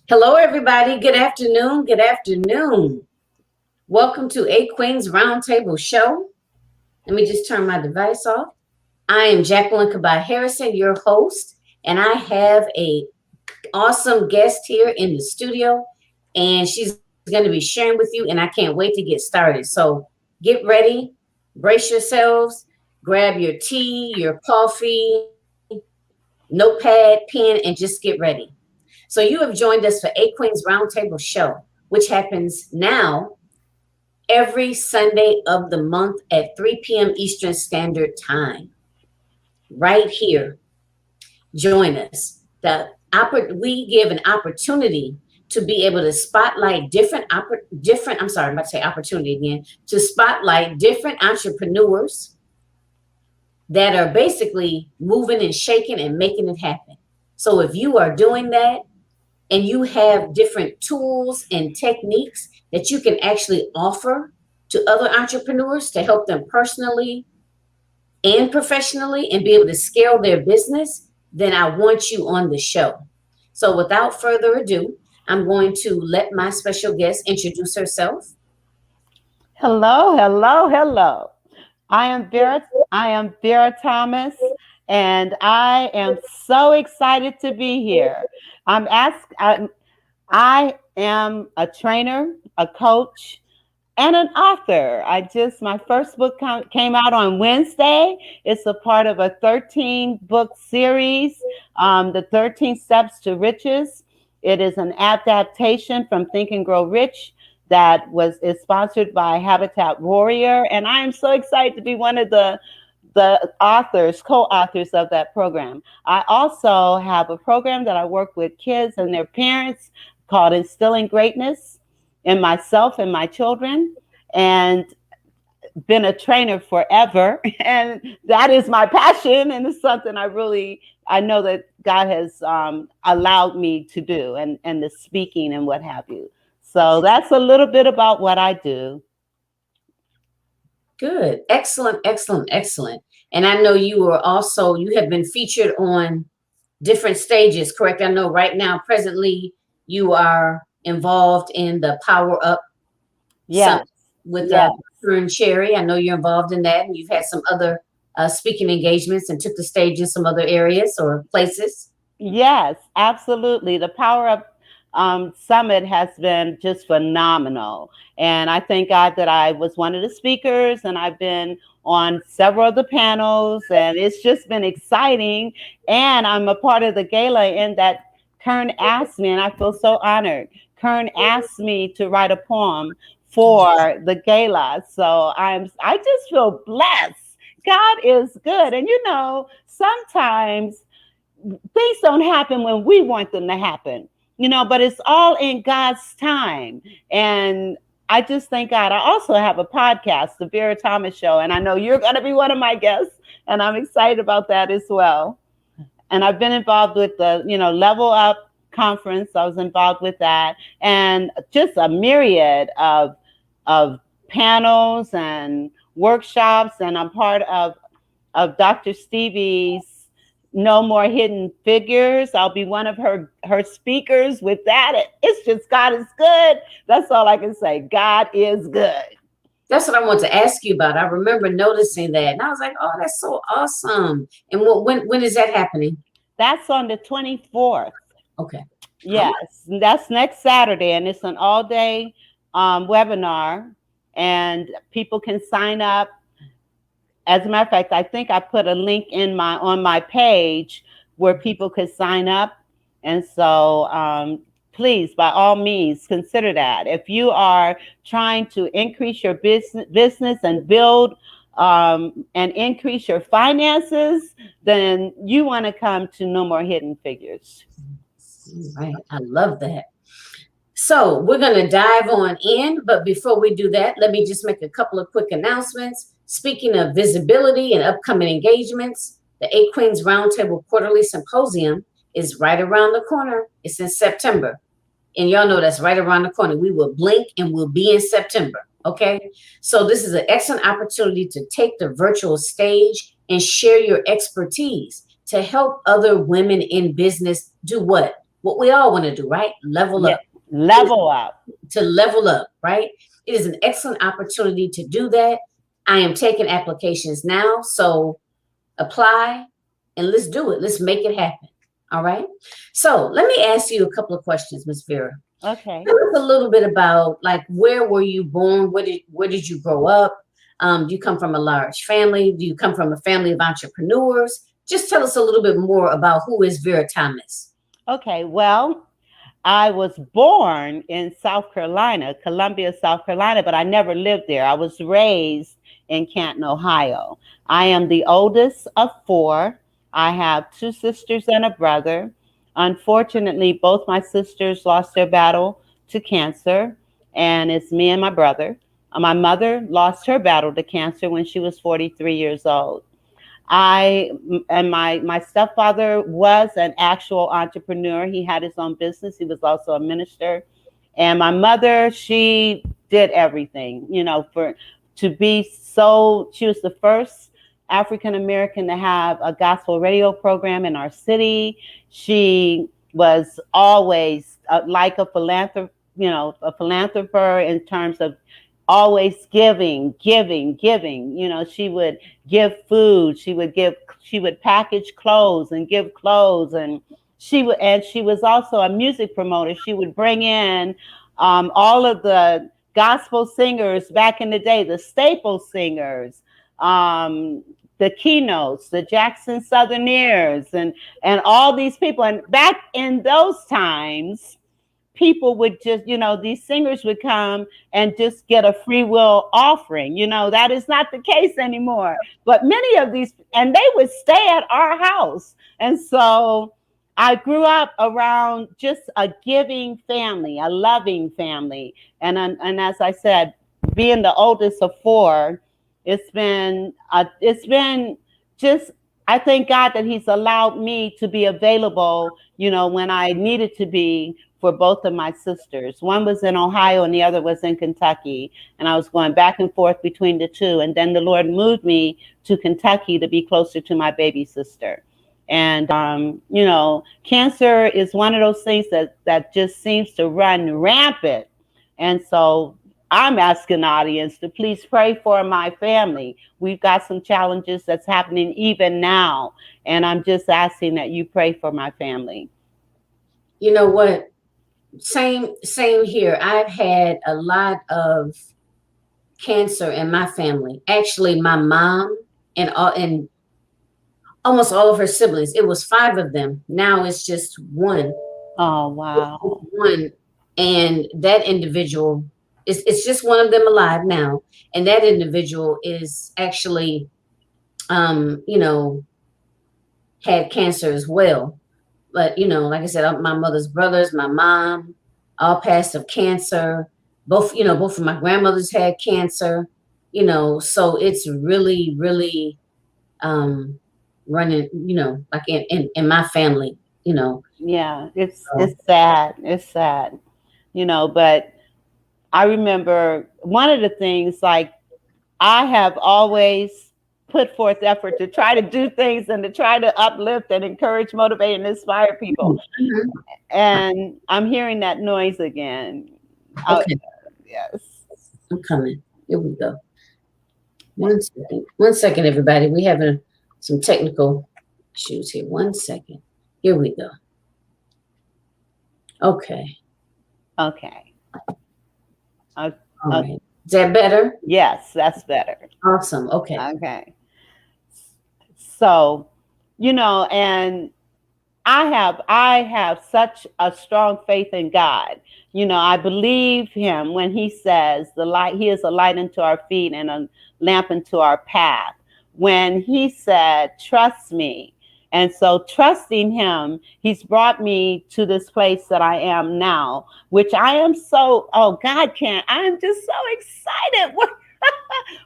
Hello, everybody. Good afternoon. Good afternoon. Welcome to A Queen's Roundtable Show. Let me just turn my device off. I am Jacqueline Kabay Harrison, your host, and I have a awesome guest here in the studio, and she's going to be sharing with you, and I can't wait to get started. So get ready, brace yourselves, grab your tea, your coffee, notepad, pen, and just get ready. So you have joined us for A Queen's Roundtable Show, which happens now every Sunday of the month at 3 p.m. Eastern Standard Time. Right here. Join us. We give an opportunity to be able to spotlight to spotlight different entrepreneurs that are basically moving and shaking and making it happen. So if you are doing that, and you have different tools and techniques that you can actually offer to other entrepreneurs to help them personally and professionally and be able to scale their business, then I want you on the show. So without further ado, I'm going to let my special guest introduce herself. Hello, hello, hello. I am Vera Thomas, and I am so excited to be here. I am a trainer, a coach, and an author. My first book came out on Wednesday. It's a part of a 13-book series, The 13 Steps to Riches. It is an adaptation from Think and Grow Rich that is sponsored by Habitat Warrior, and I am so excited to be one of the co-authors of that program. I also have a program that I work with kids and their parents called Instilling Greatness in myself and my children, and been a trainer forever. And that is my passion, and it's something I know that God has allowed me to do, and the speaking and what have you. So that's a little bit about what I do. Good. Excellent, excellent, excellent. And I know you have been featured on different stages, correct? I know right now, presently, you are involved in the Power Up Summit with Karen Cherry. I know you're involved in that, and you've had some other speaking engagements and took the stage in some other areas or places. Yes, absolutely. The Power Up Summit has been just phenomenal. And I thank God that I was one of the speakers, and I've been on several of the panels, and it's just been exciting. And I'm a part of the gala in that Kern asked me, and I feel so honored. Kern asked me to write a poem for the gala. So I just feel blessed. God is good. And sometimes things don't happen when we want them to happen. But it's all in God's time. And I just thank God. I also have a podcast, The Vera Thomas Show, and I know you're going to be one of my guests, and I'm excited about that as well. And I've been involved with the, Level Up conference. I was involved with that, and just a myriad of panels and workshops. And I'm part of Dr. Stevie's No More Hidden Figures. I'll be one of her speakers with that. It's just God is good. That's all I can say. God is good. That's what I want to ask you about. I remember noticing that, and I was like, "Oh, that's so awesome!" And when is that happening? That's on the 24th. Okay. Yes, that's next Saturday, and it's an all-day webinar, and people can sign up. As a matter of fact, I think I put a link on my page where people could sign up. And so please, by all means, consider that. If you are trying to increase your business and build and increase your finances, then you want to come to No More Hidden Figures. Right. I love that. So we're going to dive on in. But before we do that, let me just make a couple of quick announcements. Speaking of visibility and upcoming engagements, the A Queens Roundtable Quarterly Symposium is right around the corner. It's in September. And y'all know that's right around the corner. We will blink and we'll be in September. Okay. So this is an excellent opportunity to take the virtual stage and share your expertise to help other women in business do what? what we all want to do, right? Level Yeah. up. Level up. To level up, right? It is an excellent opportunity to do that. I am taking applications now, so apply and let's do it. Let's make it happen. All right. So let me ask you a couple of questions, Miss Vera. Okay. Tell us a little bit about, like, where were you born? Where did you grow up? Do you come from a large family? Do you come from a family of entrepreneurs? Just tell us a little bit more about who is Vera Thomas. Okay. Well, I was born in South Carolina, Columbia, South Carolina, but I never lived there. I was raised in Canton, Ohio. I am the oldest of four. I have two sisters and a brother. Unfortunately, both my sisters lost their battle to cancer, and it's me and my brother. My mother lost her battle to cancer when she was 43 years old. My stepfather was an actual entrepreneur. He had his own business. He was also a minister. And my mother, she did everything, she was the first African American to have a gospel radio program in our city. She was always like a philanthropist, a philanthropist in terms of always giving. She would give food, she would package clothes and give clothes, and she was also a music promoter. She would bring in all of the gospel singers back in the day, the staple singers, the keynotes, the Jackson Southerneers, and all these people. And back in those times, people would just, these singers would come and just get a free will offering. That is not the case anymore. But many of these, and they would stay at our house. And so I grew up around just a giving family, a loving family. And as I said, being the oldest of four, it's been just, I thank God that He's allowed me to be available, when I needed to be, for both of my sisters. One was in Ohio and the other was in Kentucky. And I was going back and forth between the two. And then the Lord moved me to Kentucky to be closer to my baby sister. And, cancer is one of those things that just seems to run rampant. And so I'm asking the audience to please pray for my family. We've got some challenges that's happening even now. And I'm just asking that you pray for my family. You know what? Same here. I've had a lot of cancer in my family. Actually, my mom and almost all of her siblings. It was 5 of them. Now it's just one. Oh, wow. One. And that individual, it's just one of them alive now. And that individual is actually, had cancer as well. But, like I said, my mother's brothers, my mom, all passed of cancer. Both of my grandmothers had cancer, so it's really, really running, like in my family, Yeah, it's sad. It's sad, but I remember one of the things, like, I have always put forth effort to try to do things and to try to uplift and encourage, motivate, and inspire people. Mm-hmm. And I'm hearing that noise again. Okay. Yes. I'm coming. Here we go. 1 second. 1 second, everybody. We having some technical issues here. 1 second. Here we go. Okay. Okay. All right. Is that better? Yes, that's better. Awesome. Okay. Okay. So, and I have such a strong faith in God. I believe Him when He says He is a light unto our feet and a lamp unto our path. When He said, trust me. And so trusting Him, He's brought me to this place that I am now, which I am I'm just so excited.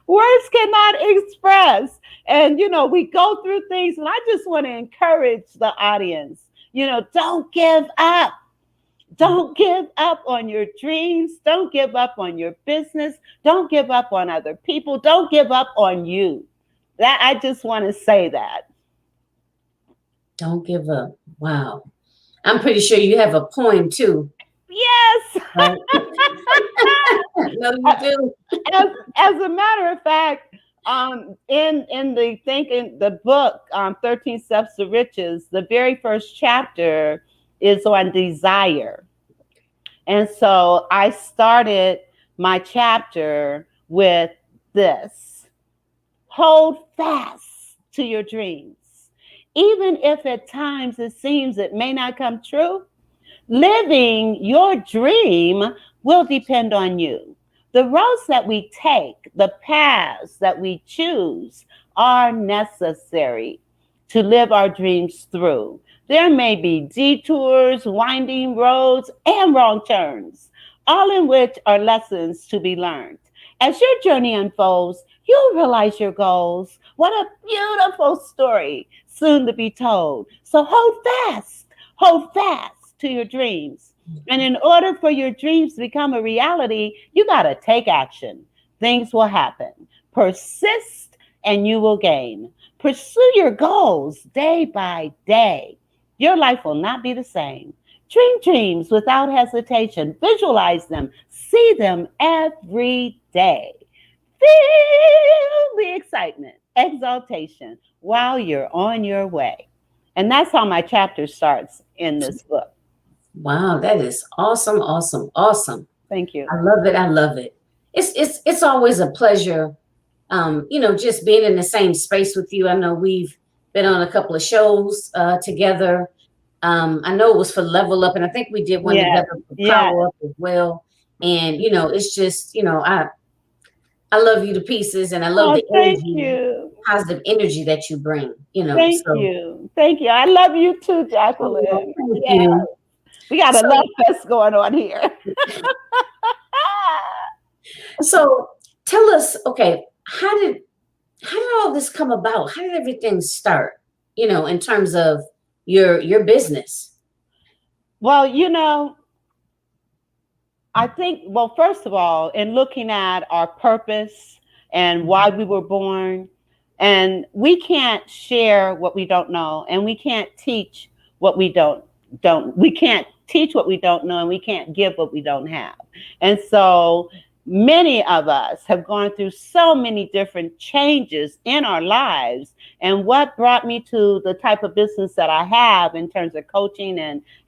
Words cannot express. And, we go through things, and I just want to encourage the audience, don't give up. Don't give up on your dreams. Don't give up on your business. Don't give up on other people. Don't give up on you. That I just want to say that. Don't give up. Wow. I'm pretty sure you have a poem too, Yes. right? No, you do. As a matter of fact, in the book, 13 Steps to Riches, the very first chapter is on desire. And so I started my chapter with this: hold fast to your dreams. Even if at times it seems it may not come true, living your dream will depend on you. The roads that we take, the paths that we choose, are necessary to live our dreams through. There may be detours, winding roads, and wrong turns, all in which are lessons to be learned. As your journey unfolds, you'll realize your goals. What a beautiful story soon to be told. So hold fast to your dreams. And in order for your dreams to become a reality, you got to take action. Things will happen. Persist and you will gain. Pursue your goals day by day. Your life will not be the same. Dream dreams without hesitation. Visualize them. See them every day. Feel the excitement, exaltation while you're on your way. And that's how my chapter starts in this book. Wow, that is awesome, awesome, awesome. Thank you. I love it. I love it. It's always a pleasure, just being in the same space with you. I know we've been on a couple of shows together. I know it was for Level Up, and I think we did one together for Power Up as well. And it's just I love you to pieces, and I love the energy, positive energy that you bring. Thank you. Thank you. I love you too, Jacqueline. Thank you. We got a love fest going on here. So tell us, okay, how did all this come about? How did everything start? In terms of your business. Well, I think, first of all, in looking at our purpose and why we were born, and we can't share what we don't know, and we can't teach what we we can't teach what we don't know, and we can't give what we don't have. And so many of us have gone through so many different changes in our lives. And what brought me to the type of business that I have in terms of coaching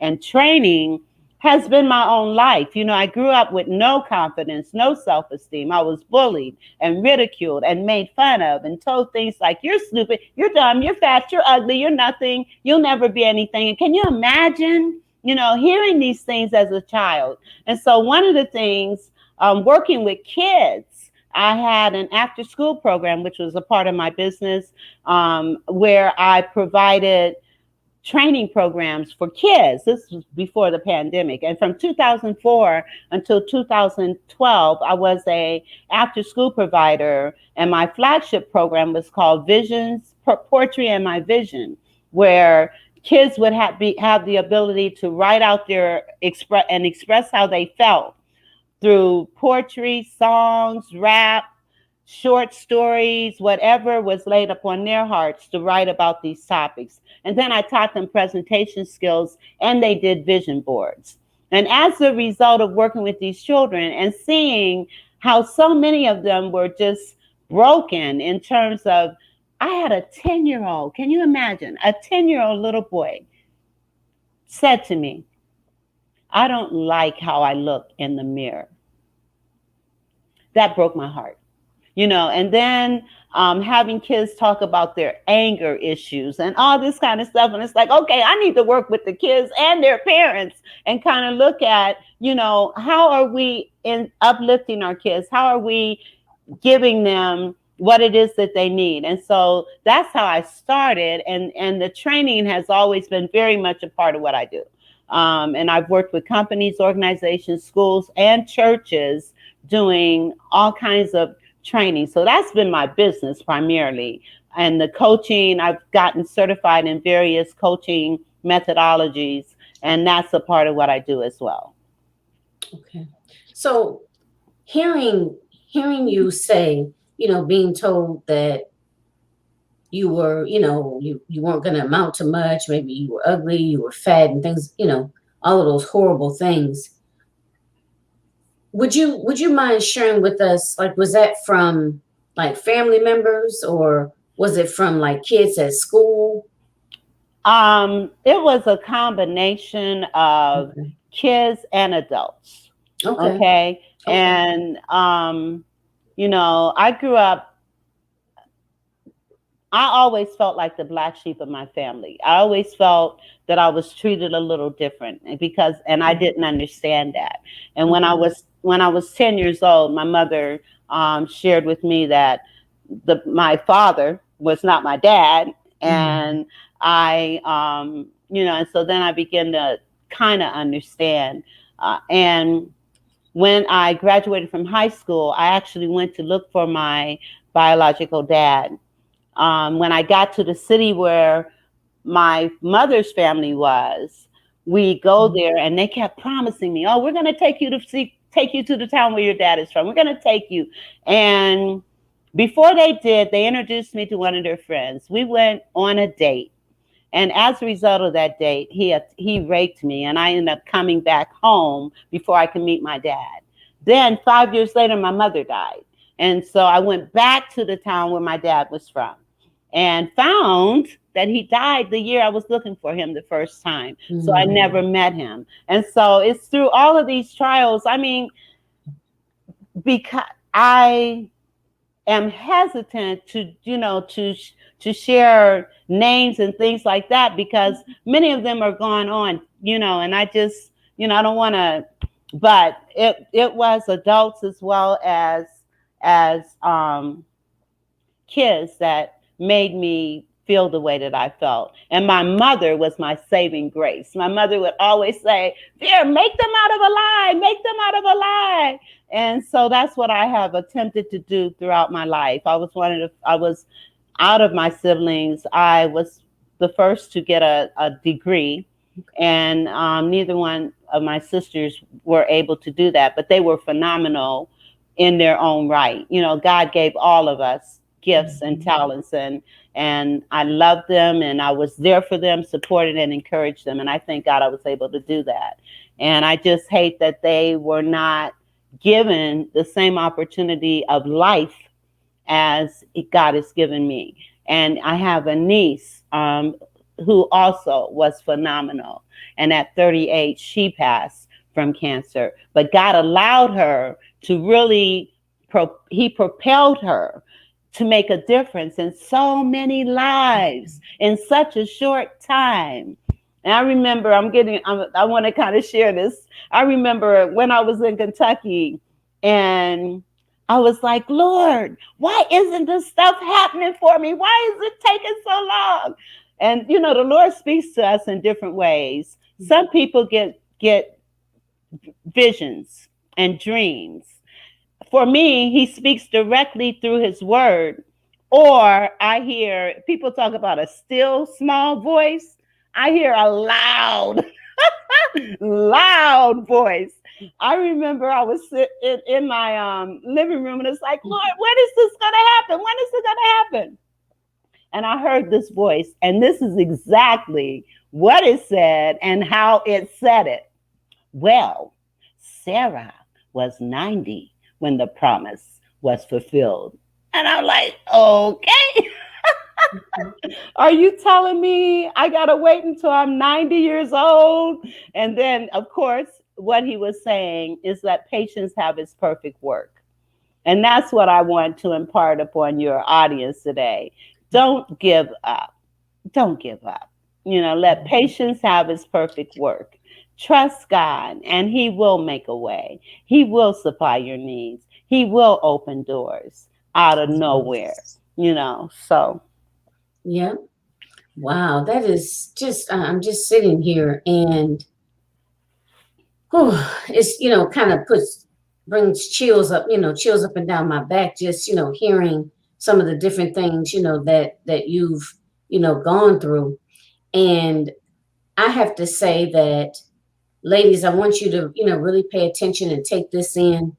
and training has been my own life. I grew up with no confidence, no self-esteem. I was bullied and ridiculed and made fun of and told things like, you're stupid, you're dumb, you're fat, you're ugly, you're nothing, you'll never be anything. And can you imagine, hearing these things as a child? And so one of the things, working with kids, I had an after school program, which was a part of my business, where I provided training programs for kids. This was before the pandemic. And from 2004 until 2012, I was a after school provider. And my flagship program was called Visions, Poetry and My Vision, where kids would have the ability to write out express how they felt through poetry, songs, rap, short stories, whatever was laid upon their hearts to write about these topics. And then I taught them presentation skills, and they did vision boards. And as a result of working with these children and seeing how so many of them were just broken in terms of, I had a 10-year-old, can you imagine? A 10-year-old little boy said to me, I don't like how I look in the mirror. That broke my heart. And then having kids talk about their anger issues and all this kind of stuff. And it's like, okay, I need to work with the kids and their parents and kind of look at, how are we uplifting our kids? How are we giving them what it is that they need? And so that's how I started. And the training has always been very much a part of what I do. And I've worked with companies, organizations, schools, and churches doing all kinds of training. So that's been my business primarily. And the coaching, I've gotten certified in various coaching methodologies, and that's a part of what I do as well. Okay. So hearing you say, being told that you were, you weren't going to amount to much. Maybe you were ugly, you were fat, and things, all of those horrible things. Would you mind sharing with us, like, was that from like family members, or was it from like kids at school? It was a combination of Okay. kids and adults. Okay. Okay. Okay. And, I grew up, I always felt like the black sheep of my family. I always felt that I was treated a little different and I didn't understand that. And when I Okay. was 10 years old, my mother shared with me that my father was not my dad. And and so then I began to kind of understand. And when I graduated from high school, I actually went to look for my biological dad. When I got to the city where my mother's family was, we go there and they kept promising me, "Oh, we're going to take you to the town where your dad is from. We're going to take you." And before they did, they introduced me to one of their friends. We went on a date. And as a result of that date, he raped me, and I ended up coming back home before I could meet my dad. Then 5 years later, my mother died. And so I went back to the town where my dad was from and found that he died the year I was looking for him the first time. So I never met him. And so it's through all of these trials. I mean, because I am hesitant to share names and things like that, because many of them are gone on, and I just, I don't want to, but it was adults as well as kids that made me feel the way that I felt. And my mother was my saving grace. My mother would always say, "Vera, make them out of a lie, make them out of a lie." And so that's what I have attempted to do throughout my life. I was out of my siblings, I was the first to get a degree, and neither one of my sisters were able to do that, but they were phenomenal in their own right. God gave all of us gifts and talents, and I loved them, and I was there for them, supported and encouraged them. And I thank God I was able to do that. And I just hate that they were not given the same opportunity of life as God has given me. And I have a niece who also was phenomenal. And at 38, she passed from cancer. But God allowed her to really, He propelled her to make a difference in so many lives in such a short time. And I remember, I want to kind of share this. I remember when I was in Kentucky, and I was like, "Lord, why isn't this stuff happening for me? Why is it taking so long?" And the Lord speaks to us in different ways. Some people get visions and dreams. For me, He speaks directly through His word. Or I hear people talk about a still small voice. I hear a loud, loud voice. I remember I was sitting in my living room, and it's like, "Lord, when is this going to happen? When is it going to happen?" And I heard this voice, and this is exactly what it said and how it said it. "Well, Sarah was 90 when the promise was fulfilled." And I'm like, "Okay." Are you telling me I got to wait until I'm 90 years old? And then, of course, what he was saying is that patience have its perfect work. And that's what I want to impart upon your audience today. Don't give up. Don't give up. Let patience have its perfect work. Trust God, and He will make a way. He will supply your needs. He will open doors out of nowhere, so. Yeah. Wow. That is just, I'm just sitting here, and it's, kind of brings chills up and down my back, just, hearing some of the different things, that you've, gone through. And I have to say that, ladies, I want you to, really pay attention and take this in,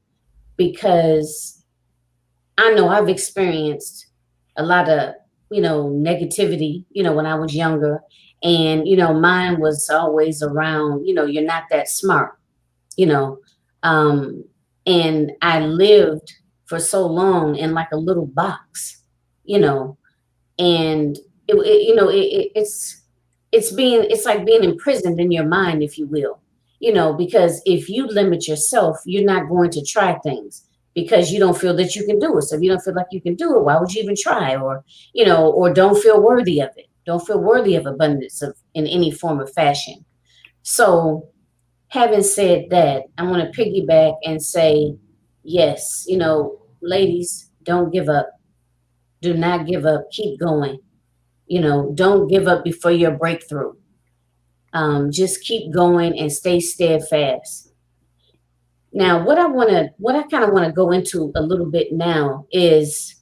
because I know I've experienced a lot of negativity, when I was younger. And, mine was always around, you're not that smart, you know. Um, and I lived for so long in like a little box, you know, and it's like being imprisoned in your mind, if you will, because if you limit yourself, you're not going to try things because you don't feel that you can do it. So if you don't feel like you can do it, why would you even try? Or or don't feel worthy of it, don't feel worthy of abundance of in any form of fashion. So having said that, I want to piggyback and say, yes, ladies, don't give up. Do not give up. Keep going. Don't give up before your breakthrough. Just keep going and stay steadfast. Now, what I kind of want to go into a little bit now is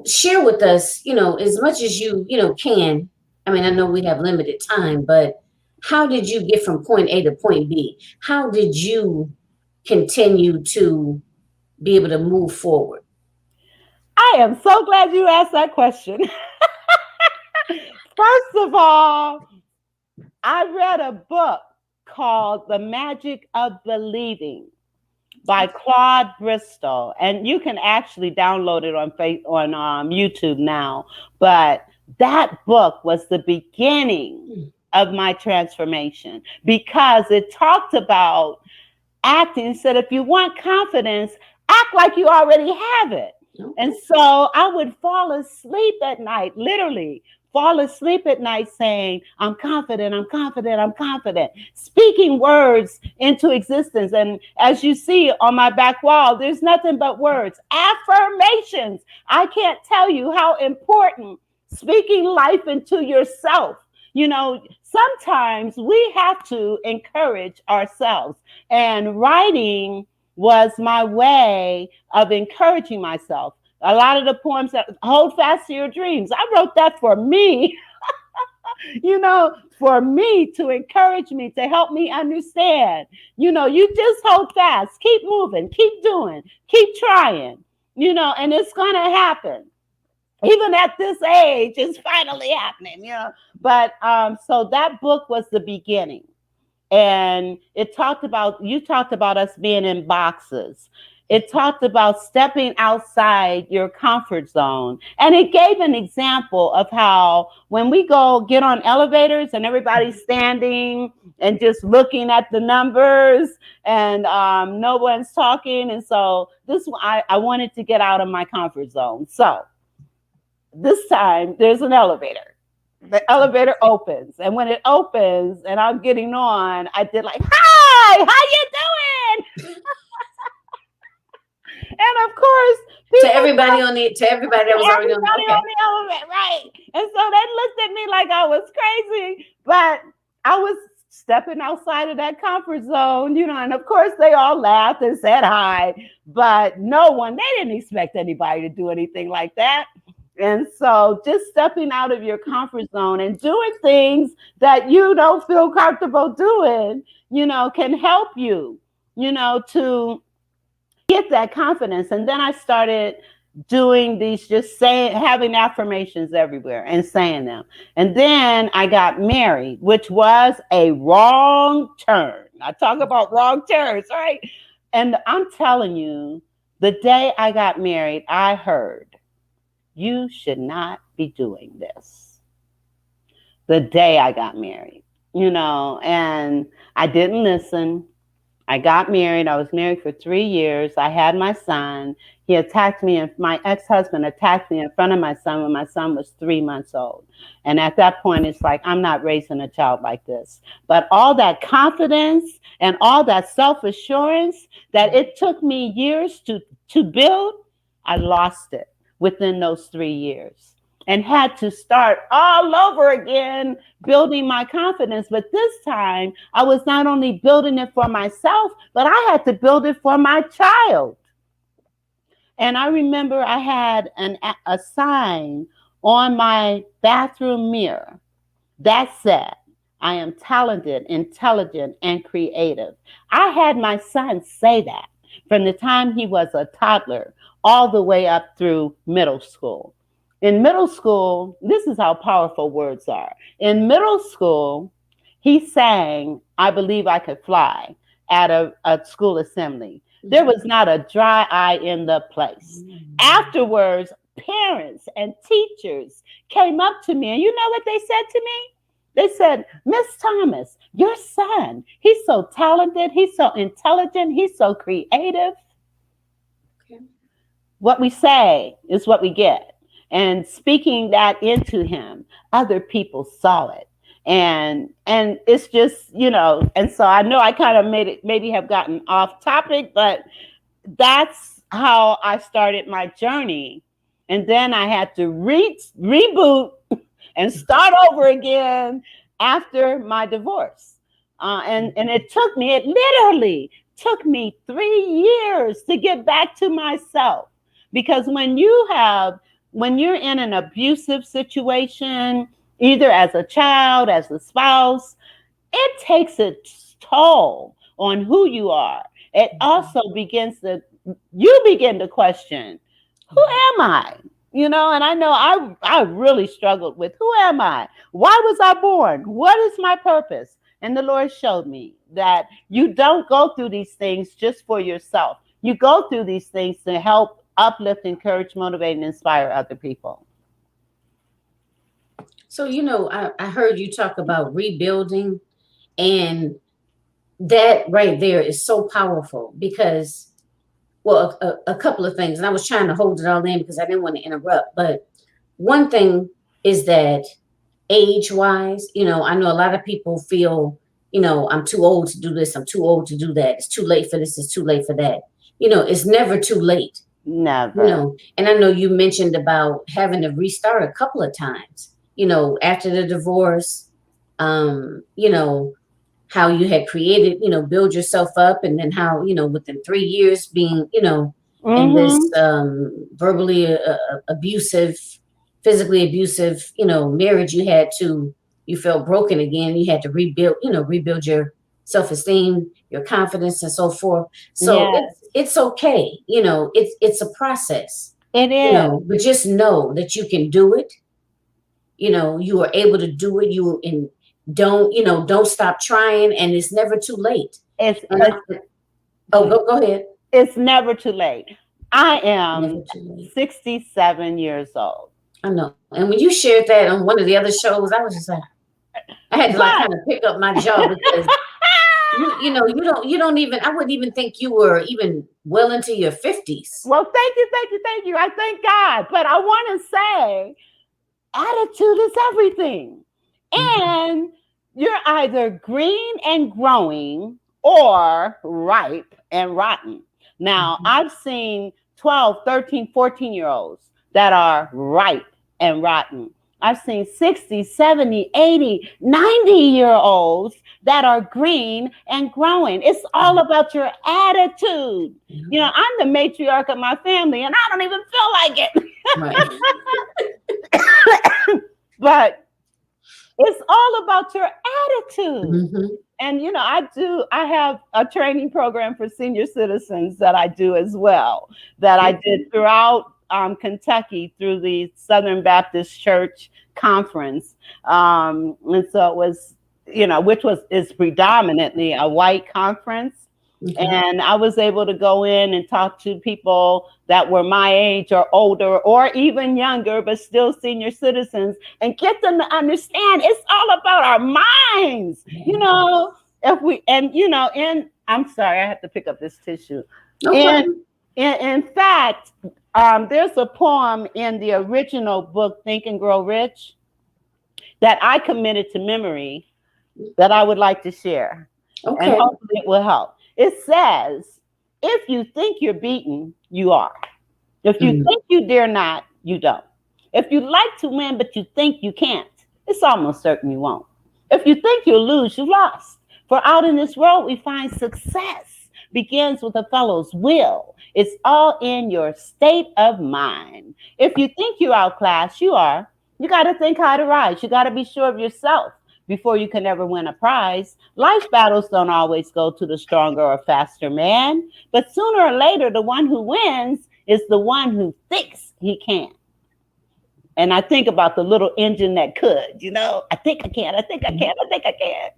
share with us, as much as you can. I mean, I know we have limited time, but how did you get from point A to point B? How did you continue to be able to move forward? I am so glad you asked that question. First of all, I read a book called The Magic of Believing by Claude Bristol, and you can actually download it on YouTube now. But that book was the beginning of my transformation because it talked about acting. It said, if you want confidence, act like you already have it. And so I would fall asleep at night, literally fall asleep at night saying, I'm confident, I'm confident, I'm confident, speaking words into existence. And as you see on my back wall, there's nothing but words, affirmations. I can't tell you how important speaking life into yourself. Sometimes we have to encourage ourselves, and writing was my way of encouraging myself. A lot of the poems that hold fast to your dreams, I wrote that for me, for me, to encourage me, to help me understand, you just hold fast, keep moving, keep doing, keep trying, and it's going to happen. Even at this age, it's finally happening, But so that book was the beginning. And you talked about us being in boxes. It talked about stepping outside your comfort zone. And it gave an example of how when we go get on elevators and everybody's standing and just looking at the numbers and no one's talking. And so I wanted to get out of my comfort zone. So this time there's an elevator. The elevator opens, and when it opens and I'm getting on, I did like, hi, how you doing? And of course, to everybody that was already on the elevator, right? And so they looked at me like I was crazy, but I was stepping outside of that comfort zone, and of course they all laughed and said hi, but they didn't expect anybody to do anything like that. And so just stepping out of your comfort zone and doing things that you don't feel comfortable doing, can help you, to get that confidence. And then I started doing these, having affirmations everywhere and saying them. And then I got married, which was a wrong turn. I talk about wrong turns, right? And I'm telling you, the day I got married, I heard, you should not be doing this. The day I got married, and I didn't listen. I got married. I was married for 3 years. I had my son. He attacked me, and my ex-husband attacked me in front of my son when my son was 3 months old. And at that point, it's like, I'm not raising a child like this. But all that confidence and all that self-assurance that it took me years to build, I lost it within those 3 years and had to start all over again, building my confidence. But this time I was not only building it for myself, but I had to build it for my child. And I remember I had a sign on my bathroom mirror that said, I am talented, intelligent, and creative. I had my son say that from the time he was a toddler all the way up through middle school. in middle school, this is how powerful words are. In middle school, he sang, I Believe I Could Fly at a school assembly. There was not a dry eye in the place. Afterwards, parents and teachers came up to me, and you know what they said to me? They said, Miss Thomas, your son, he's so talented, he's so intelligent, he's so creative. Okay. What we say is what we get. And speaking that into him, other people saw it. And it's just, and so I know I kind of maybe have gotten off topic, but that's how I started my journey. And then I had to reboot and start over again after my divorce. And it literally took me 3 years to get back to myself. Because when you're in an abusive situation, either as a child, as a spouse, it takes a toll on who you are. It also you begin to question, who am I? And I know I really struggled with, who am I? Why was I born? What is my purpose? And the Lord showed me that you don't go through these things just for yourself. You go through these things to help uplift, encourage, motivate, and inspire other people. So, I heard you talk about rebuilding, and that right there is so powerful because, well, a couple of things, and I was trying to hold it all in because I didn't want to interrupt. But one thing is that age-wise, I know a lot of people feel, I'm too old to do this, I'm too old to do that, it's too late for this, it's too late for that. It's never too late. Never. And I know you mentioned about having to restart a couple of times, after the divorce, how you had created, build yourself up, and then how, within 3 years being, in this verbally abusive, physically abusive, marriage, you felt broken again. You had to rebuild your self-esteem, your confidence, and so forth. So yes. It's okay. It's a process. It is. But just know that you can do it. You are able to do it. Don't stop trying, and it's never too late. Go ahead. It's never too late. I am 67 years old. I know. And when you shared that on one of the other shows, I was just like, I had to kind of pick up my jaw because you don't even, I wouldn't even think you were even well into your 50s. Well, thank you. I thank God. But I want to say, attitude is everything. And you're either green and growing or ripe and rotten. Now, I've seen 12, 13, 14-year-olds that are ripe and rotten. I've seen 60, 70, 80, 90-year-olds that are green and growing. It's all about your attitude. I'm the matriarch of my family, and I don't even feel like it. But it's all about your attitude. And, I have a training program for senior citizens that I do as well, that I did throughout Kentucky through the Southern Baptist Church Conference. And so it was, which is predominantly a white conference. And I was able to go in and talk to people that were my age or older or even younger, but still senior citizens, and get them to understand it's all about our minds. I'm sorry, I have to pick up this tissue. In fact, there's a poem in the original book, Think and Grow Rich, that I committed to memory that I would like to share. And hopefully it will help. It says, if you think you're beaten, you are. If you think you dare not, you don't. If you like to win, but you think you can't, it's almost certain you won't. If you think you'll lose, you've lost. For out in this world, we find success begins with a fellow's will. It's all in your state of mind. If you think you're outclassed, you are. You got to think how to rise. You got to be sure of yourself before you can ever win a prize. Life battles don't always go to the stronger or faster man, but sooner or later, the one who wins is the one who thinks he can. And I think about the little engine that could, I think I can, I think I can, I think I can.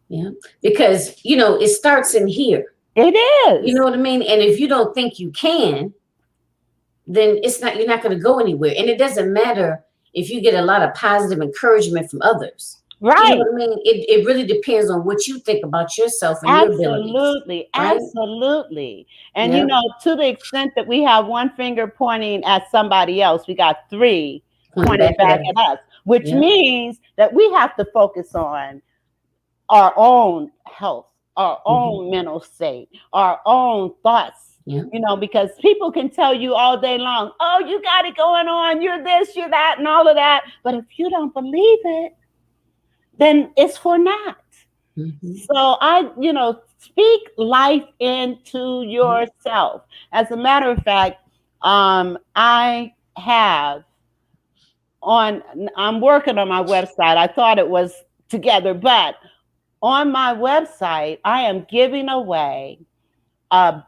Yeah, because, it starts in here. It is. You know what I mean? And if you don't think you can, then you're not going to go anywhere. And it doesn't matter if you get a lot of positive encouragement from others. Right. You know what I mean? It really depends on what you think about yourself and your abilities. Absolutely. Right? Absolutely. And, to the extent that we have one finger pointing at somebody else, we got three pointing back at us, which means that we have to focus on our own health, our own mental state, our own thoughts. Because people can tell you all day long, oh, you got it going on, you're this, you're that, and all of that. But if you don't believe it, then it's for naught. So speak life into yourself. As a matter of fact, I'm working on my website. I thought it was together, but on my website, I am giving away a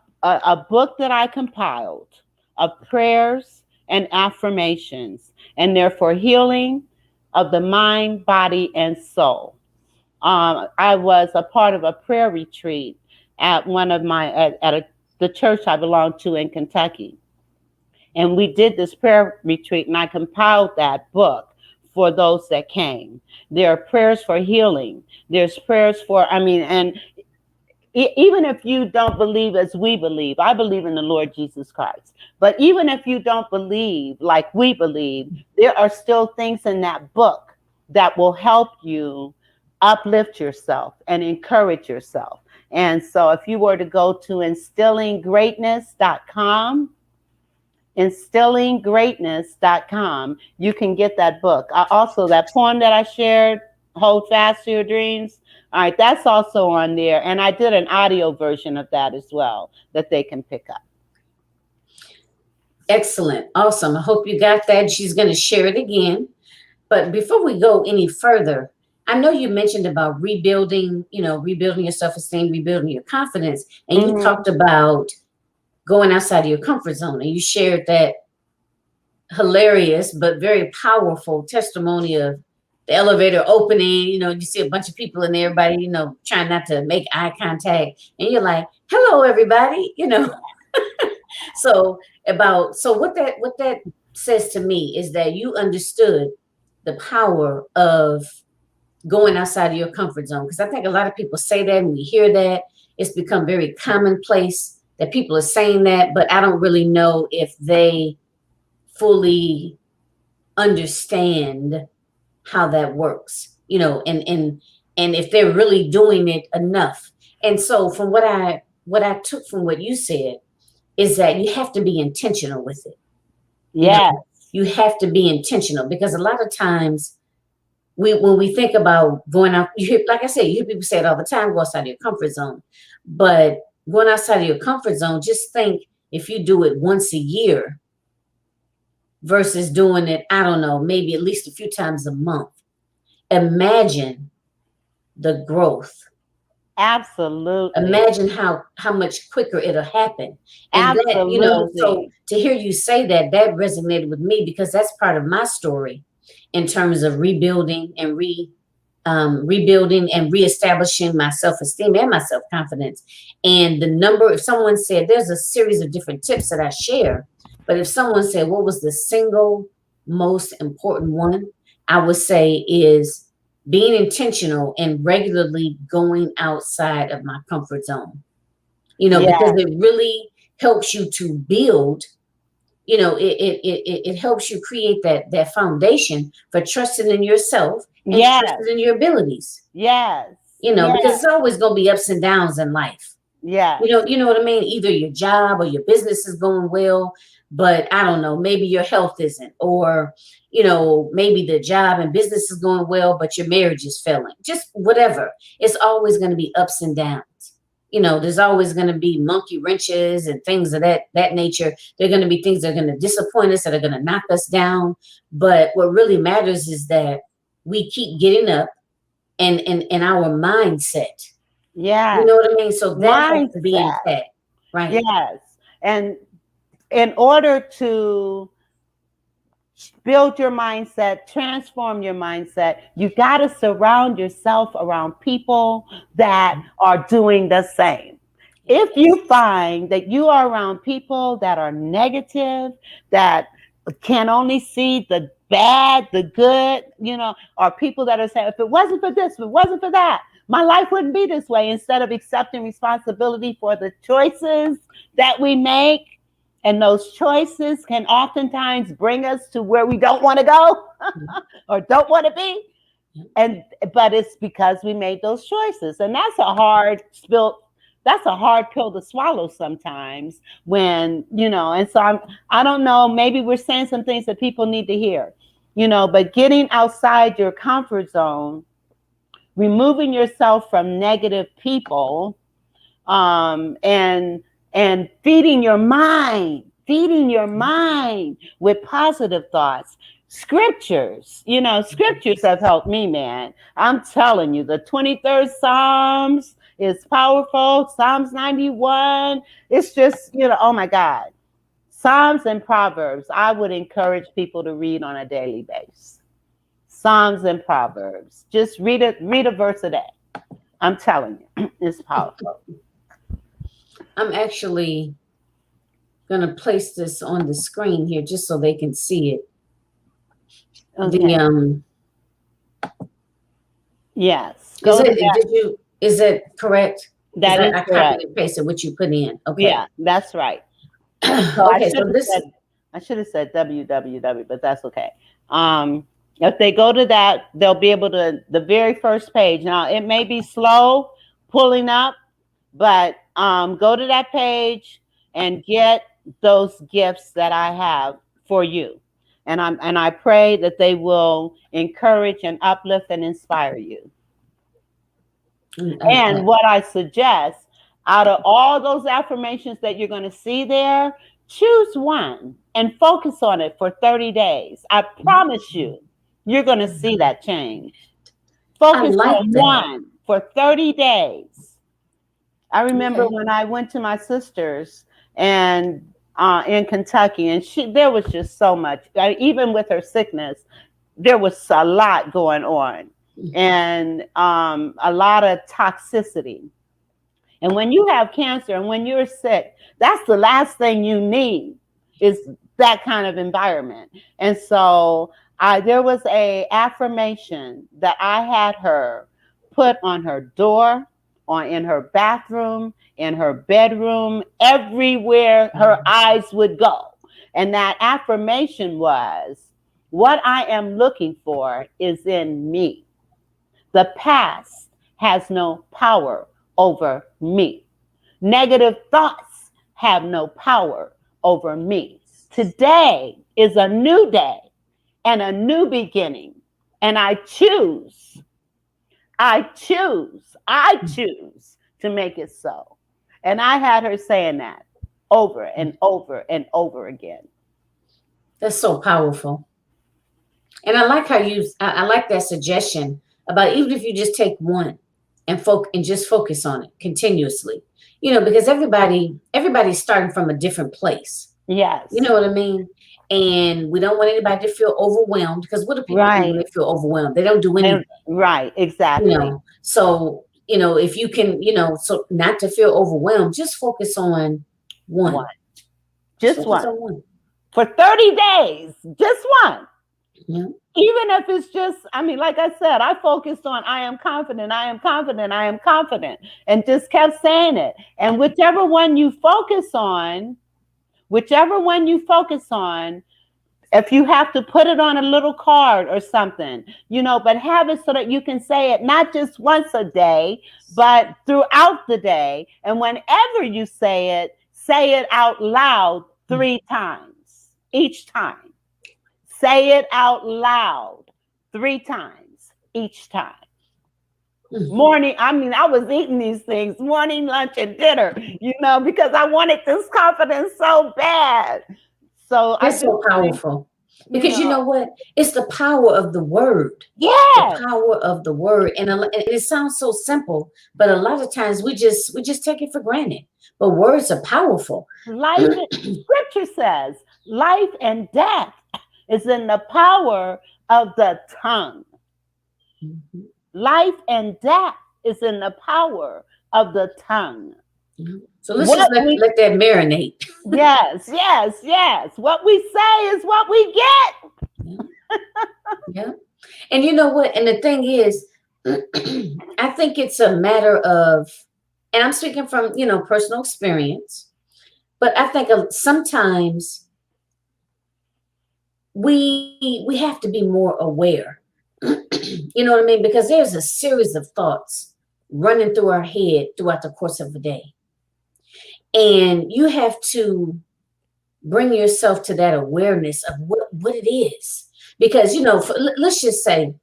book that I compiled of prayers and affirmations, and they're for healing of the mind, body, and soul. I was a part of a prayer retreat at the church I belong to in Kentucky. And we did this prayer retreat, and I compiled that book for those that came. There are prayers for healing. There's prayers for, and even if you don't believe as we believe, I believe in the Lord Jesus Christ. But even if you don't believe like we believe, there are still things in that book that will help you uplift yourself and encourage yourself. And so if you were to go to instillinggreatness.com, you can get that book. Also, that poem that I shared, Hold Fast to Your Dreams. All right, that's also on there. And I did an audio version of that as well that they can pick up. Excellent. Awesome. I hope you got that. She's going to share it again. But before we go any further, I know you mentioned about rebuilding your self-esteem, rebuilding your confidence. And you talked about going outside of your comfort zone. And you shared that hilarious but very powerful testimony of the elevator opening. You see a bunch of people and everybody, trying not to make eye contact. And you're like, hello, everybody, So what that says to me is that you understood the power of going outside of your comfort zone. Because I think a lot of people say that, and we hear that. It's become very commonplace that people are saying that, but I don't really know if they fully understand how that works, and if they're really doing it enough. And so from what I took from what you said is that you have to be intentional with it. You have to be intentional, because a lot of times when we think about going out, like I said, you hear people say it all the time, go outside of your comfort zone. But going outside of your comfort zone, just think if you do it once a year versus doing it, I don't know, maybe at least a few times a month. Imagine the growth. Absolutely. Imagine how much quicker it'll happen. And Absolutely. that, so to hear you say that resonated with me, because that's part of my story in terms of rebuilding and reestablishing my self-esteem and my self-confidence. And if someone said, there's a series of different tips that I share, but if someone said, what was the single most important one, I would say is being intentional and regularly going outside of my comfort zone, because it really helps you to build, it helps you create that foundation for trusting in yourself and trusting in your abilities. Because it's always going to be ups and downs in life. You know what I mean? Either your job or your business is going well, but I don't know, maybe your health isn't, or, maybe the job and business is going well, but your marriage is failing. Just whatever. It's always going to be ups and downs. There's always going to be monkey wrenches and things of that nature. There are going to be things that are going to disappoint us, that are going to knock us down. But what really matters is that we keep getting up and our mindset. You know what I mean? So that has to be intact. Right. And in order to build your mindset, transform your mindset. You got to surround yourself around people that are doing the same. If you find that you are around people that are negative, that can only see the bad, the good, or people that are saying, if it wasn't for this, if it wasn't for that, my life wouldn't be this way, instead of accepting responsibility for the choices that we make. And those choices can oftentimes bring us to where we don't want to go or don't want to be. But it's because we made those choices. And that's a hard pill to swallow sometimes when, and so I don't know, maybe we're saying some things that people need to hear, but getting outside your comfort zone, removing yourself from negative people, and feeding your mind with positive thoughts. Scriptures have helped me, man. I'm telling you, the 23rd Psalms is powerful. Psalms 91. It's just, oh my God. Psalms and Proverbs, I would encourage people to read on a daily basis. Psalms and Proverbs. Just read a verse a day. I'm telling you, it's powerful. I'm actually going to place this on the screen here just so they can see it. Okay. Yes. Is it correct? That is I correct. copied and pasted what you put in. Okay. Yeah, that's right. Okay, I should have said www, but that's okay. If they go to that, they'll be able to, the very first page. Now, it may be slow pulling up, but go to that page and get those gifts that I have for you. And I pray that they will encourage and uplift and inspire you. Okay. And what I suggest, out of all those affirmations that you're going to see there, choose one and focus on it for 30 days. I promise you're going to see that change. Focus on one for 30 days. I remember when I went to my sister's and in Kentucky, and there was just so much, even with her sickness, there was a lot going on and a lot of toxicity. And when you have cancer and when you're sick, that's the last thing you need, is that kind of environment. And so there was a affirmation that I had her put on her door, in her bathroom, in her bedroom, everywhere her eyes would go. And that affirmation was, what I am looking for is in me. The past has no power over me. Negative thoughts have no power over me. Today is a new day and a new beginning. And I choose to make it so. And I had her saying that over and over and over again. That's so powerful. And I like how I like that suggestion about, even if you just take one and just focus on it continuously, because everybody's starting from a different place. Yes. You know what I mean? And we don't want anybody to feel overwhelmed, because what do people do when they feel overwhelmed? They don't do anything. Right, exactly. So, if you can, so not to feel overwhelmed, just focus on one. Just one. For 30 days, just one. Yeah. Even if it's just, like I said, I focused on, I am confident, I am confident, I am confident, and just kept saying it. And whichever one you focus on, if you have to put it on a little card or something, but have it so that you can say it not just once a day, but throughout the day. And whenever you say it out loud 3 times each time. Say it out loud 3 times each time. Morning, I was eating these things, morning, lunch, and dinner, because I wanted this confidence so bad. So it's so powerful, because you know what? It's the power of the word. Yeah. The power of the word. And it sounds so simple, but a lot of times we just take it for granted. But words are powerful. Scripture says, life and death is in the power of the tongue. Mm-hmm. Life and death is in the power of the tongue. So let's just let that marinate. Yes, yes, yes. What we say is what we get. Yeah. And you know what? And the thing is, I think it's a matter of, and I'm speaking from, personal experience, but I think sometimes we have to be more aware. You know what I mean? Because there's a series of thoughts running through our head throughout the course of a day. And you have to bring yourself to that awareness of what it is. Because, let's just say,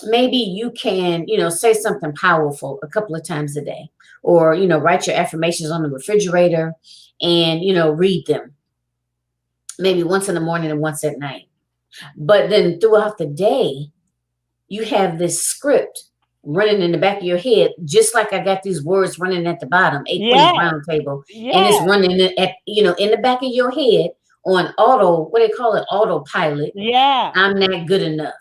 maybe you can, say something powerful a couple of times a day, or, write your affirmations on the refrigerator and, read them maybe once in the morning and once at night. But then throughout the day, you have this script running in the back of your head, just like I got these words running at the bottom, Eight Queens Round Table, and it's running at, in the back of your head on what they call it, autopilot. Yeah. I'm not good enough.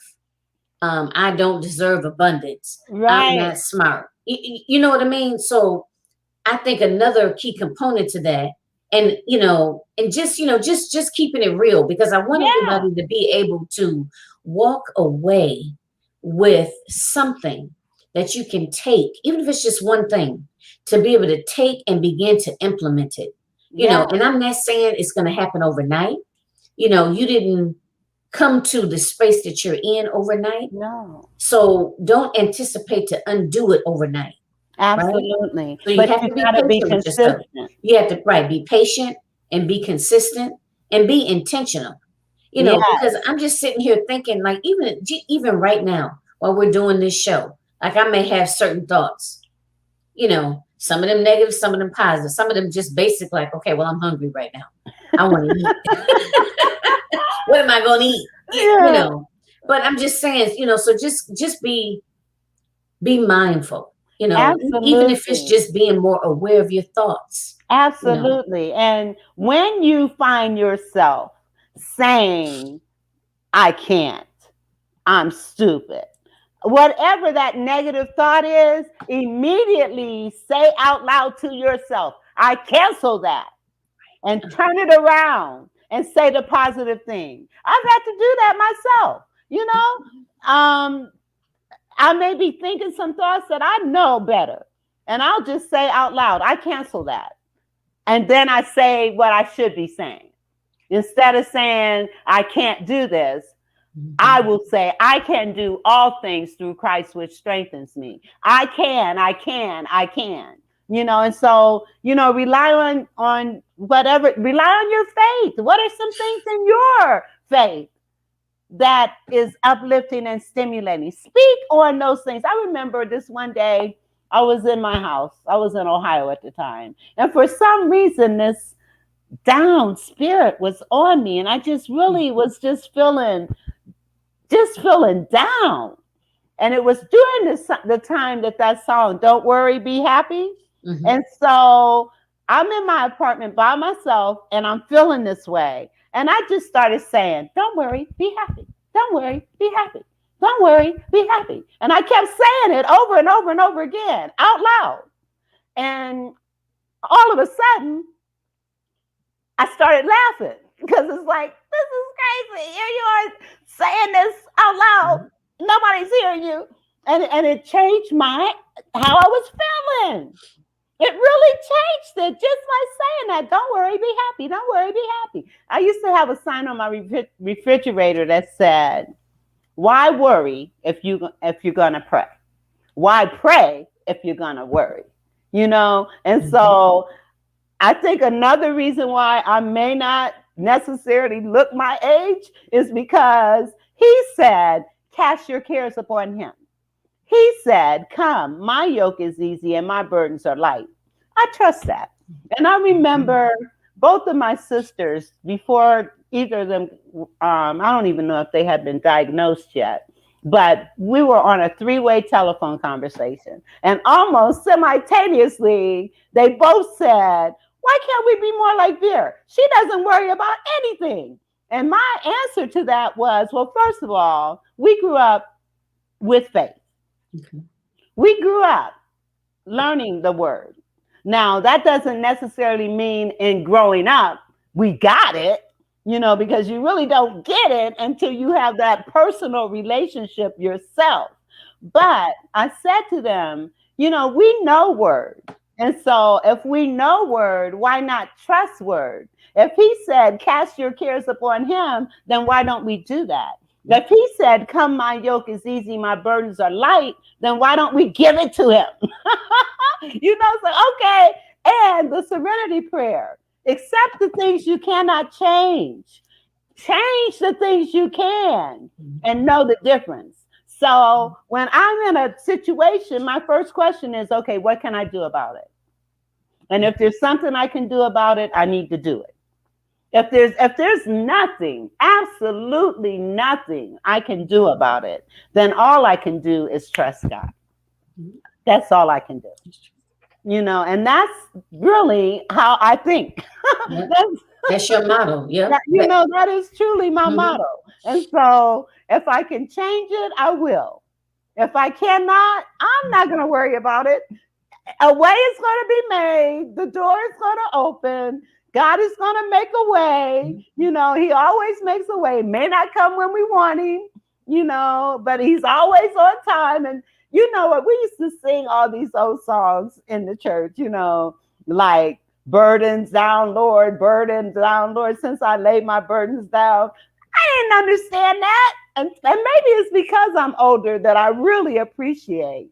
I don't deserve abundance. Right. I'm not smart. You know what I mean? So I think another key component to that, and just keeping it real, because I want everybody to be able to walk away with something that you can take, even if it's just one thing, to be able to take and begin to implement it. And I'm not saying it's going to happen overnight. You didn't come to the space that you're in overnight. No. So don't anticipate to undo it overnight. Absolutely. Right? So you have to be patient with yourself. You have to be patient and be consistent and be intentional. Because I'm just sitting here thinking, like, even right now while we're doing this show, like, I may have certain thoughts, some of them negative, some of them positive, some of them just basic, like, okay, well, I'm hungry right now. I want to eat. What am I going to eat? But I'm just saying, so just be mindful, even if it's just being more aware of your thoughts. Absolutely. And when you find yourself saying, I can't, I'm stupid, whatever that negative thought is, immediately say out loud to yourself, I cancel that, and turn it around and say the positive thing. I've had to do that myself. I may be thinking some thoughts that I know better, and I'll just say out loud, I cancel that. And then I say what I should be saying. Instead of saying, I can't do this, I will say, I can do all things through Christ, which strengthens me. I can. And so, rely on whatever, rely on your faith. What are some things in your faith that is uplifting and stimulating? Speak on those things. I remember this one day, I was in my house. I was in Ohio at the time. And for some reason, this down spirit was on me. And I just really was just feeling down. And it was during the time that song, Don't Worry, Be Happy. Mm-hmm. And so I'm in my apartment by myself and I'm feeling this way. And I just started saying, don't worry, be happy. Don't worry, be happy. Don't worry, be happy. And I kept saying it over and over and over again out loud. And all of a sudden, I started laughing because it's like, this is crazy. Here you are saying this out loud. Nobody's hearing you. And it changed how I was feeling. It really changed it just by saying that. Don't worry, be happy. Don't worry, be happy. I used to have a sign on my refrigerator that said, why worry if you're going to pray? Why pray if you're going to worry? And so I think another reason why I may not necessarily look my age is because he said, cast your cares upon him. He said, come, my yoke is easy and my burdens are light. I trust that. And I remember both of my sisters, before either of them, I don't even know if they had been diagnosed yet, but we were on a 3-way telephone conversation. And almost simultaneously, they both said, why can't we be more like Vera? She doesn't worry about anything. And my answer to that was, well, first of all, we grew up with faith. Okay. We grew up learning the word. Now, that doesn't necessarily mean in growing up, we got it, because you really don't get it until you have that personal relationship yourself. But I said to them, we know word. And so if we know word, why not trust word? If he said, cast your cares upon him, then why don't we do that? If he said, come, my yoke is easy, my burdens are light, then why don't we give it to him? So, okay. And the serenity prayer, accept the things you cannot change. Change the things you can and know the difference. So when I'm in a situation, my first question is, okay, what can I do about it? And if there's something I can do about it, I need to do it. If there's nothing, absolutely nothing I can do about it, then all I can do is trust God. That's all I can do. And that's really how I think. Yeah. That's your motto. Yeah. That is truly my motto. And so if I can change it, I will. If I cannot, I'm not going to worry about it. A way is going to be made. The door is going to open. God is going to make a way. He always makes a way. May not come when we want him, but he's always on time. And you know what? We used to sing all these old songs in the church, like burdens down, Lord, since I laid my burdens down. I didn't understand that. And maybe it's because I'm older that I really appreciate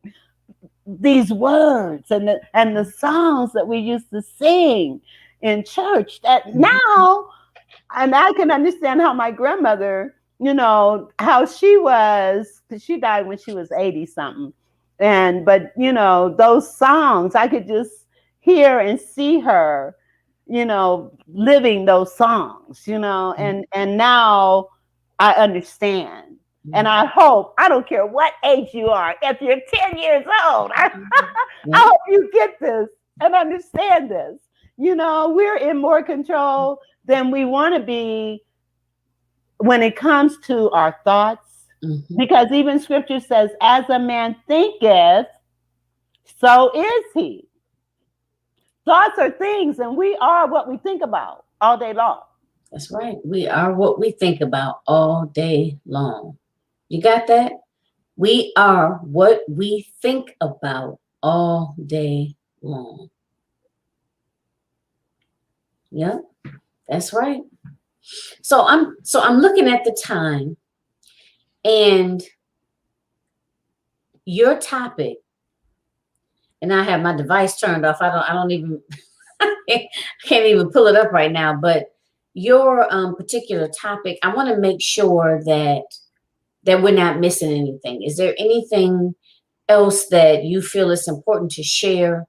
these words and the songs that we used to sing in church that now, and I can understand how my grandmother, how she was, because she died when she was 80 something. But those songs, I could just hear and see her, living those songs, and now I understand. And I hope, I don't care what age you are, if you're 10 years old, I hope you get this and understand this. We're in more control than we want to be when it comes to our thoughts. Because even scripture says, as a man thinketh, so is he. Thoughts are things, and we are what we think about all day long. That's right. We are what we think about all day long. You got that? We are what we think about all day long. Yep, that's right. So I'm looking at the time, and your topic, and I have my device turned off. I don't even I can't even pull it up right now. But your particular topic, I want to make sure that we're not missing anything. Is there anything else that you feel is important to share,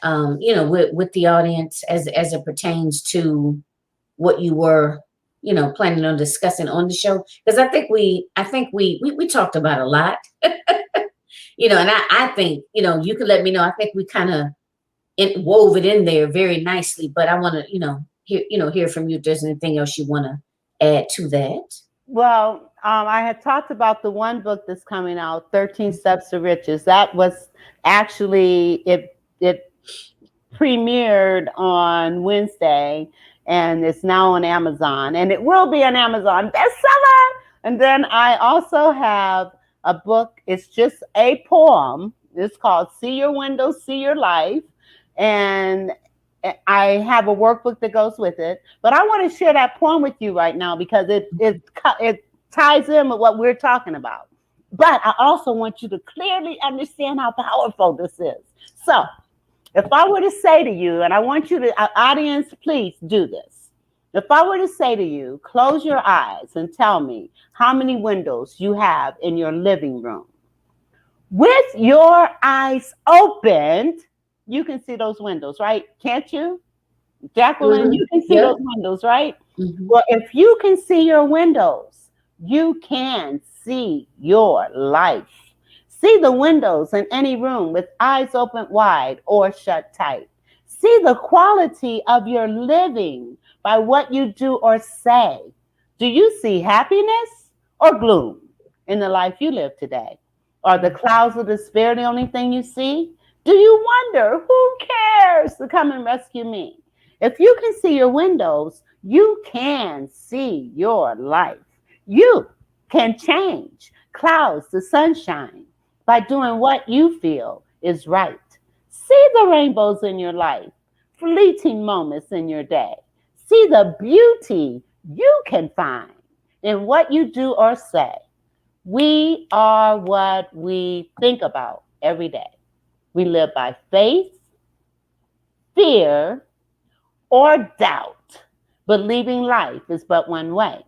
with the audience as it pertains to what you were, planning on discussing on the show? Because I think we talked about a lot, and I think, you could let me know. I think we kind of wove it in there very nicely, but I want to, hear from you if there's anything else you want to add to that. Well, I had talked about the one book that's coming out, 13 Steps to Riches. That was actually, it premiered on Wednesday, and it's now on Amazon, and it will be an Amazon bestseller. And then I also have a book. It's just a poem. It's called See Your Windows, See Your Life. And I have a workbook that goes with it. But I want to share that poem with you right now because it ties in with what we're talking about. But I also want you to clearly understand how powerful this is. So if I were to say to you, and I want you to, audience, please do this. If I were to say to you, close your eyes and tell me how many windows you have in your living room. With your eyes opened, you can see those windows, right? Can't you? Jacqueline, you can see those windows, right? Well, if you can see your windows, you can see your life. See the windows in any room with eyes open wide or shut tight. See the quality of your living by what you do or say. Do you see happiness or gloom in the life you live today? Are the clouds of despair the only thing you see? Do you wonder who cares to come and rescue me? If you can see your windows, you can see your life. You can change clouds to sunshine by doing what you feel is right. See the rainbows in your life, fleeting moments in your day. See the beauty you can find in what you do or say. We are what we think about every day. We live by faith, fear, or doubt. Believing life is but one way.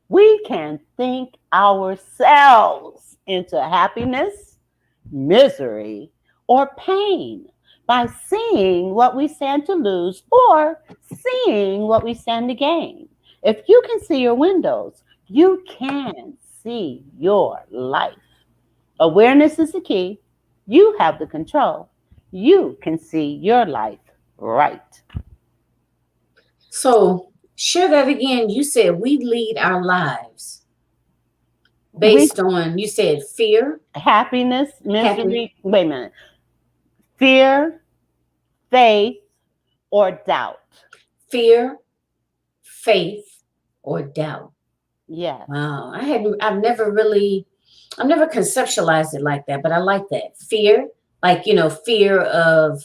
We can think ourselves into happiness, misery, or pain by seeing what we stand to lose or seeing what we stand to gain. If you can see your windows, you can see your life. Awareness is the key. You have the control. You can see your life right. So share that again. You said we lead our lives We based on, you said fear, happiness, misery, happy, wait a minute. Fear, faith, or doubt. fear, faith, or doubt. Yes. Wow. I've never conceptualized it like that, but I like that. Fear, like, fear of,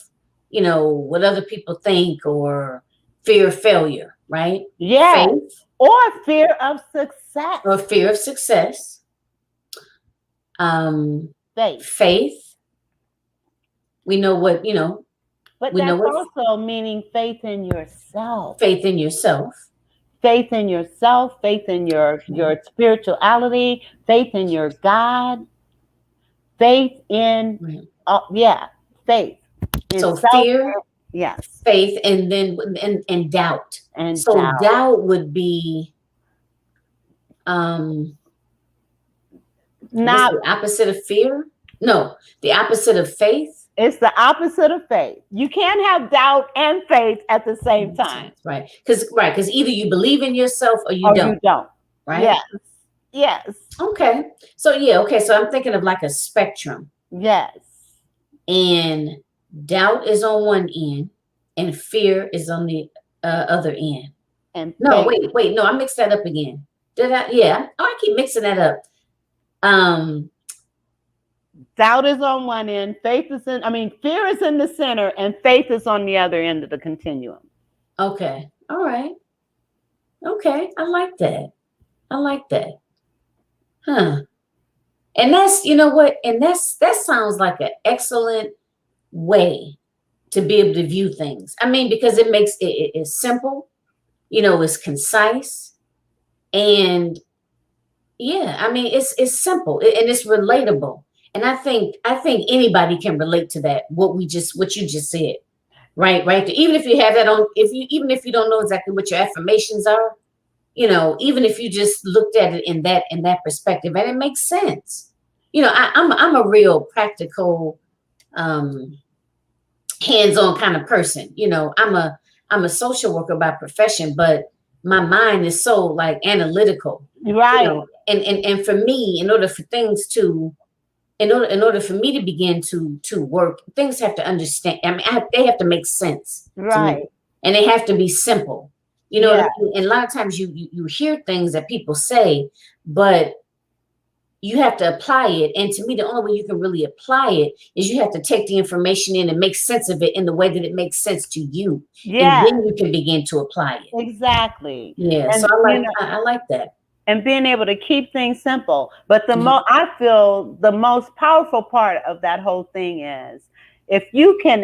what other people think, or fear of failure, right? Yes. Faith, Or fear of success. or fear of success. Faith. Faith. We know what, But we know that's what also meaning faith in yourself. faith in yourself. Faith in yourself, faith in your spirituality, faith in your God, faith in, faith. In So self, fear, yes, faith, and then and doubt. and So doubt would be not the opposite of fear. No, the opposite of faith. It's the opposite of faith. You can't have doubt and faith at the same time. Right. Because either you believe in yourself or you don't. You don't. Right? Yes. Yes. Okay. So so I'm thinking of like a spectrum. Yes. And doubt is on one end and fear is on the other end. And no, wait, no, I mixed that up again. Did I? Yeah. Oh, I keep mixing that up. Doubt is on one end, fear is in the center, and faith is on the other end of the continuum. Okay. All right. Okay. I like that. Huh. And that's, you know what? And that sounds like an excellent way to be able to view things. I mean, because it makes it's simple, it's concise, and it's simple and it's relatable. And I think anybody can relate to that. What you just said, right? Even if you have that on, even if you don't know exactly what your affirmations are, even if you just looked at it in that perspective, and it makes sense. I'm a real practical, hands-on kind of person. I'm a social worker by profession, but my mind is so like analytical, right? And for me, in order for me to begin to work, things have to understand. I mean, they have to make sense, right? And they have to be simple. What I mean? And a lot of times you hear things that people say, but you have to apply it. And to me, the only way you can really apply it is you have to take the information in and make sense of it in the way that it makes sense to you. Yeah. And then you can begin to apply it. Exactly. Yeah. And so I like that. And being able to keep things simple. But I feel the most powerful part of that whole thing is if you can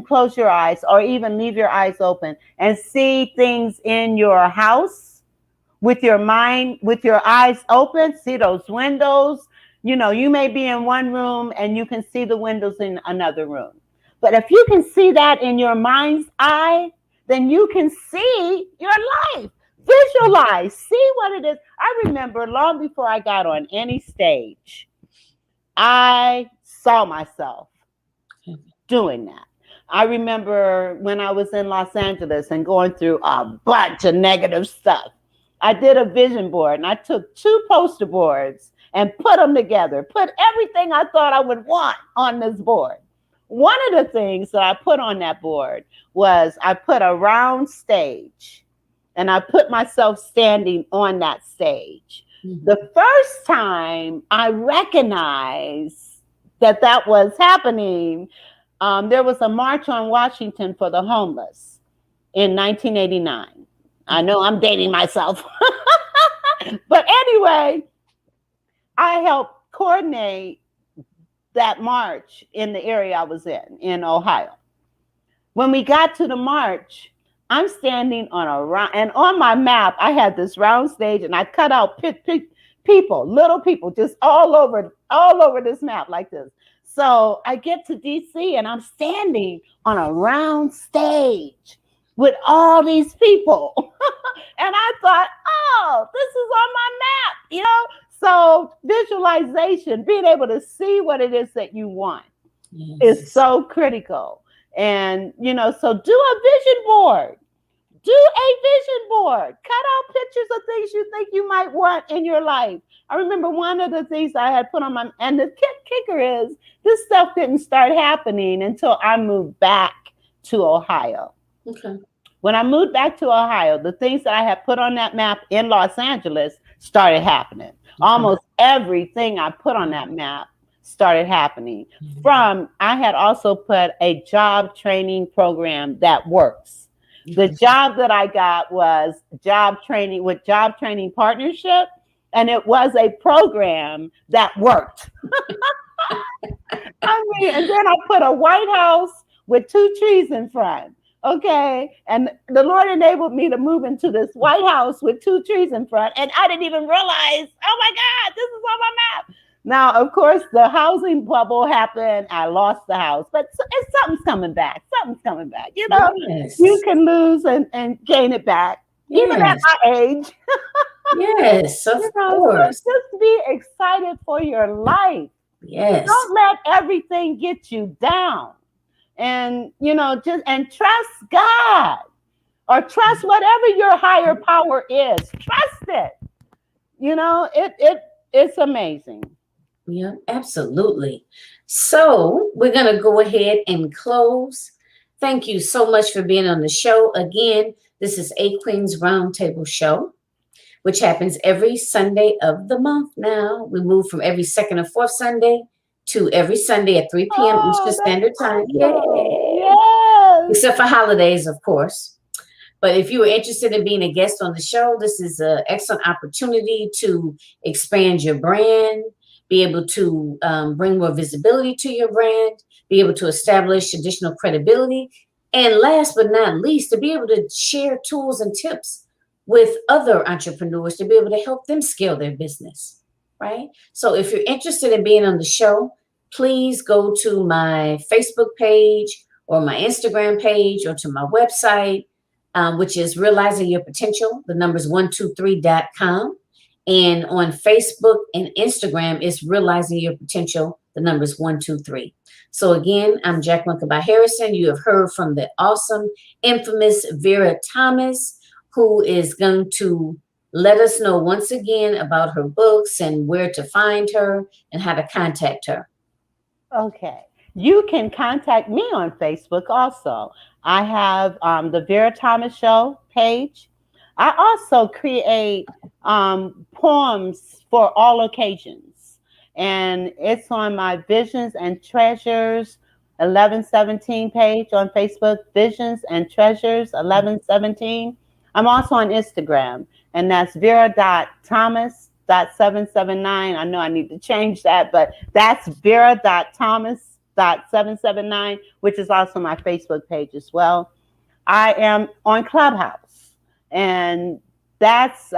close your eyes or even leave your eyes open and see things in your house with your mind, with your eyes open, see those windows. You may be in one room and you can see the windows in another room. But if you can see that in your mind's eye, then you can see your life. Visualize, see what it is. I remember long before I got on any stage, I saw myself doing that. I remember when I was in Los Angeles and going through a bunch of negative stuff. I did a vision board, and I took 2 poster boards and put them together, put everything I thought I would want on this board. One of the things that I put on that board was I put a round stage, and I put myself standing on that stage. Mm-hmm. The first time I recognized that that was happening, there was a march on Washington for the homeless in 1989. I know I'm dating myself. But anyway, I helped coordinate that march in the area I was in Ohio. When we got to the march, I'm standing on a round, and on my map, I had this round stage, and I cut out people, little people, just all over this map like this. So I get to DC, and I'm standing on a round stage with all these people. And I thought, oh, this is on my map, you know? So visualization, being able to see what it is that you want, is so critical. And, you know, so do a vision board. Do a vision board. Cut out pictures of things you think you might want in your life. I remember one of the things I had put on my, and the kicker is, this stuff didn't start happening until I moved back to Ohio. Okay. When I moved back to Ohio, the things that I had put on that map in Los Angeles started happening. Almost everything I put on that map started happening. I had also put a job training program that works. The job that I got was job training with Job Training Partnership, and it was a program that worked. I mean, and then I put a White House with 2 trees in front. Okay. And the Lord enabled me to move into this White House with 2 trees in front. And I didn't even realize, oh my God, this is on my map. Now, of course, the housing bubble happened. I lost the house, but something's coming back. Something's coming back. You know, You can lose and gain it back, even at my age. Yes, of course. So just be excited for your life. Yes. Don't let everything get you down. And, you know, and trust God, or trust whatever your higher power is. Trust it. You know, it's amazing. Yeah, absolutely. So we're going to go ahead and close. Thank you so much for being on the show. Again, this is A Queen's Roundtable Show, which happens every Sunday of the month now. We move from every second and fourth Sunday to every Sunday at 3 p.m. Eastern Standard Time. Yes. Except for holidays, of course. But if you are interested in being a guest on the show, this is an excellent opportunity to expand your brand, be able to bring more visibility to your brand, be able to establish additional credibility, and last but not least, to be able to share tools and tips with other entrepreneurs to be able to help them scale their business, right? So if you're interested in being on the show, please go to my Facebook page or my Instagram page or to my website, which is Realizing Your Potential. The number's 123.com. And on Facebook and Instagram, it's Realizing Your Potential. The number's 123. So again, I'm Jacqueline Kabah Harrison. You have heard from the awesome, infamous Vera Thomas, who is going to let us know once again about her books and where to find her and how to contact her. Okay. You can contact me on Facebook also. I have the Vera Thomas Show page. I also create poems for all occasions. And it's on my Visions and Treasures 1117 page on Facebook, Visions and Treasures 1117. I'm also on Instagram, and that's vera.thomas.779. I know I need to change that, but that's vera.thomas.779, which is also my Facebook page as well. I am on Clubhouse, and that's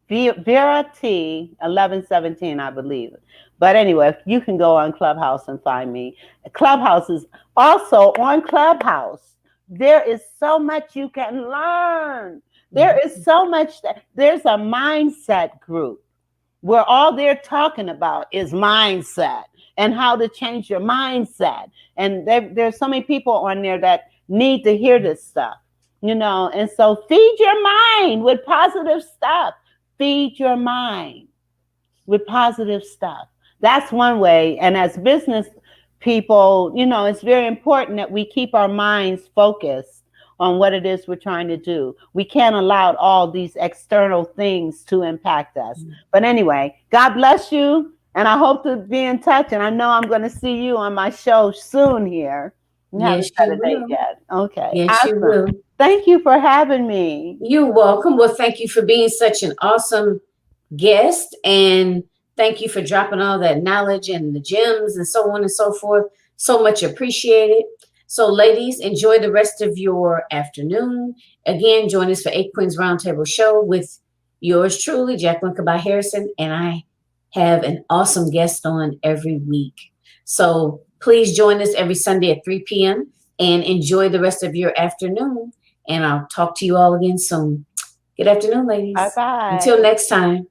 Vera T 1117, I believe. But anyway, you can go on Clubhouse and find me. Clubhouse is also on Clubhouse. There is so much you can learn. There is so much. There's a mindset group where all they're talking about is mindset and how to change your mindset. And there's so many people on there that need to hear this stuff. And so feed your mind with positive stuff. Feed your mind with positive stuff. That's one way. And as business people, it's very important that we keep our minds focused on what it is we're trying to do. We can't allow all these external things to impact us. But anyway, God bless you. And I hope to be in touch. And I know I'm going to see you on my show soon here. Yes, you will. Yet. Okay. Yes, awesome. you will. Thank you for having me. You're welcome. Well, thank you for being such an awesome guest. And thank you for dropping all that knowledge and the gems and so on and so forth. So much appreciated. So, ladies, enjoy the rest of your afternoon. Again, join us for 8 Queens Roundtable Show with yours truly, Jacqueline Kabah Harrison. And I have an awesome guest on every week. So please join us every Sunday at 3 p.m. and enjoy the rest of your afternoon. And I'll talk to you all again soon. Good afternoon, ladies. Bye-bye. Until next time.